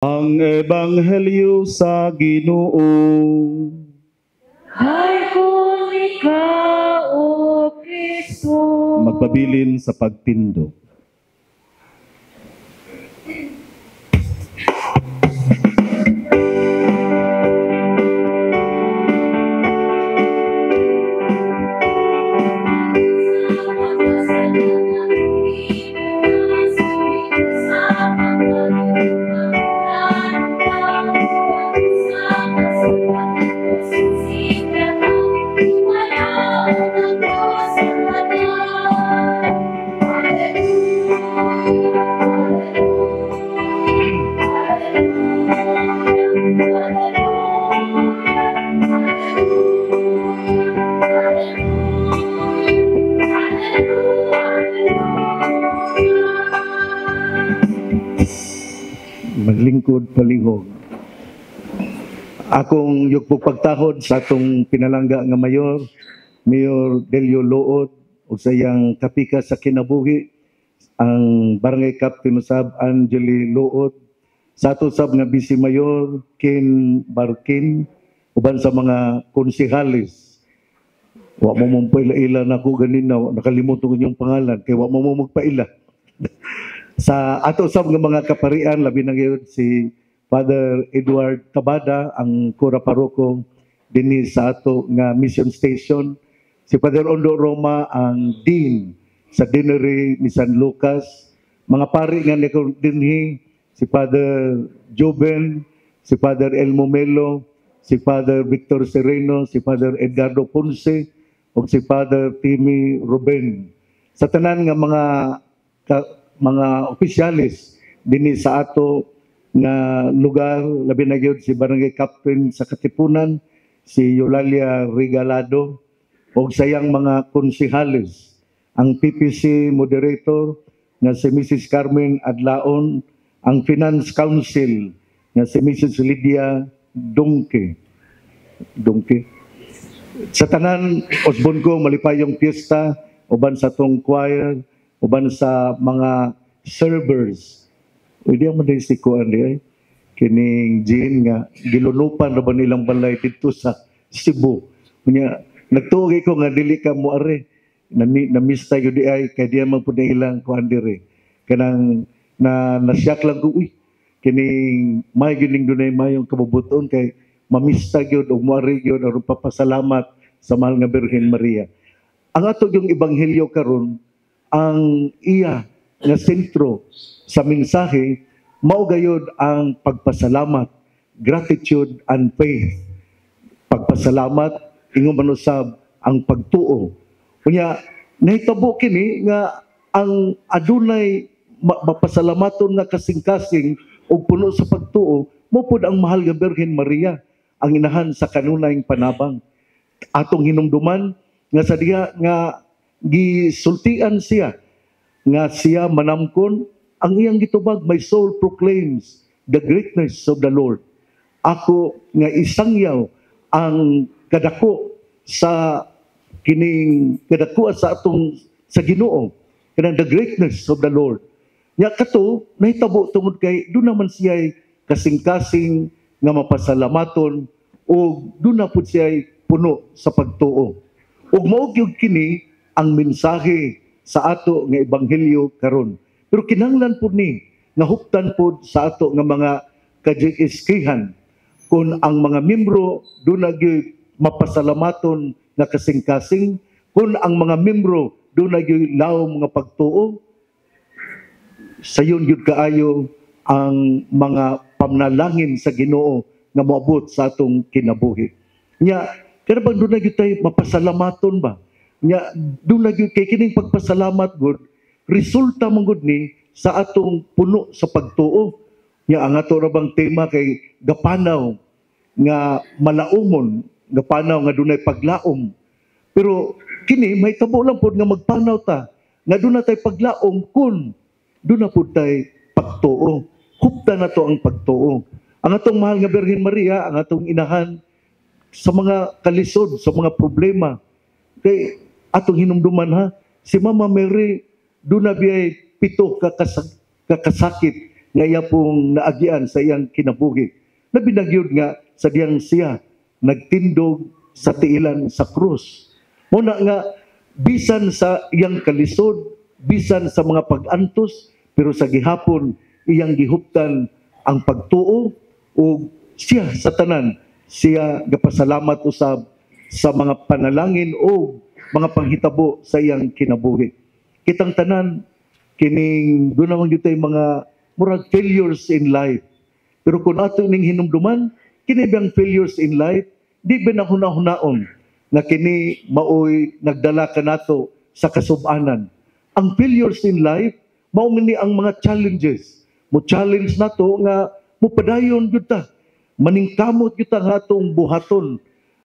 Ang Ebanghelyo sa Ginoo. Hay kung ikaw, O Kristo. Magpabilin sa pagtindo. Maglingkod palihog. Akong yugpog pagtahod sa atong pinalangga nga mayor, Mayor Delio Lood, o sa iyang kapika sa kinabuhi, ang Barangay Captain Usab Angeli Lood, sa ato sab nga Vice Mayor Ken Barkin, uban sa mga konsehalis. Wa mo mong paila-ila na ako ganina, nakalimutan ko yung pangalan, kaya wa mo magpaila. Sa ato sab nga mga kaparian, labi na ngayon si Father Edward Tabada, ang Kura Paroko dinhi sa ato nga mission station. Si Father Ondo Roma, ang Dean sa Deanery ni San Lucas. Mga pari nga dinhi, si Father Joven, si Father Elmo Melo, si Father Victor Sereno, si Father Edgardo Ponce, o si Father Timmy Ruben. Sa tanan nga mga opisyalis dinhi sa ato nga lugar, labi na gyud si Barangay Captain sa Katipunan, si Eulalia Regalado, o sayang mga konsehalis, ang PPC moderator nga si Mrs. Carmen Adlaon, ang Finance Council nga si Mrs. Lydia Dungke. Sa tanan, osbon ko malipayong piyesta, uban sa tong choir, uban sa mga servers. Hindi ang si Kuan kining Jean nga gilunupan ra ba nilang balay dito sa Cebu. Kunya nagtuoy ko nga dili ka mo are na-miss tayo di ay kay diyan man pud ilang kuan dire. Kanang nasyak lang ko kining may gining dunay mayong kabubuton kay mamista gyud og moari gyud aron papasalamat sa mahal nga Birhen Maria. Ang ato yung ebanghelyo karon, ang iya nga sentro sa mensahe mao gayud ang pagpasalamat, gratitude and faith. Pagpasalamat ingon man usab ang pagtuo. Kunya nahitabo kini nga ang adunay mapasalamaton nga kasing-kasing ug puno sa pagtuo mo pud ang mahal nga Birhen Maria, ang inahan sa kanunayng panabang. Atong hinumduman nga sa diha nga gisultian siya nga siya manamkon, ang iyang gitubag, my soul proclaims the greatness of the Lord. Ako nga isangyaw ang kadako sa kining kadako sa atong sa Ginoo, kanang the greatness of the Lord. Nya kato nahitabo tungod kay doon naman siya kasing-kasing nga mapasalamaton o doon na pud siya puno sa pagtuo. Ug mao gyud kini ang mensahe sa ato nga ebanghelyo karon. Pero kinahanglan pud ni nga huptan pud sa ato nga mga kajikiskihan kung ang mga membro doon na gyud mapasalamaton nga kasing-kasing, kung ang mga membro doon na gyud lawom nga pagtuo, sayon gyud kaayo ang mga pamnalangin sa Ginoo nga moabot sa atong kinabuhi. Nya kada bang doon na gyud tay mapasalamaton ba? Nya doon na gyud kay kining pagpasalamat gud resulta man gud ni sa atong puno sa pagtuo. Nya ang ato ra bang tema kay gapanaw nga malaumon, gapanaw nga dunay paglaom. Pero kini may tabo lang pod nga magpanaw ta nga doon na tay paglaom kun doon na pod tay pagtuo. Hupta na to ang pagtuo. Ang atong mahal nga Birhen Maria, ang atong inahan sa mga kalisod, sa mga problema. Kay atong hinumduman ha, si Mama Mary doon na biyay 7 kakasakit nga iya pong naagian sa iyang kinabuhi. Nabinagyod nga sa diyang siya nagtindog sa tiilan sa krus. Muna nga bisan sa iyang kalisod, bisan sa mga pag-antos, pero sa gihapon iyang gihuptan ang pagtuo o siya sa tanan, siya gapasalamat usab sa mga panalangin o mga panghitabo sa iyang kinabuhi. Kitang tanan, kining doon naman yun tayo mga murag failures in life. Pero kung ato ning hinumduman, kini bang failures in life, di ba na hunaon na kini maoy nagdala ka nato sa kasub-anan. Ang failures in life, mao man ni ang mga challenges. Mo challenge nato nga mupadayon gyud ta. Maningkamot gyud ta nga atong buhaton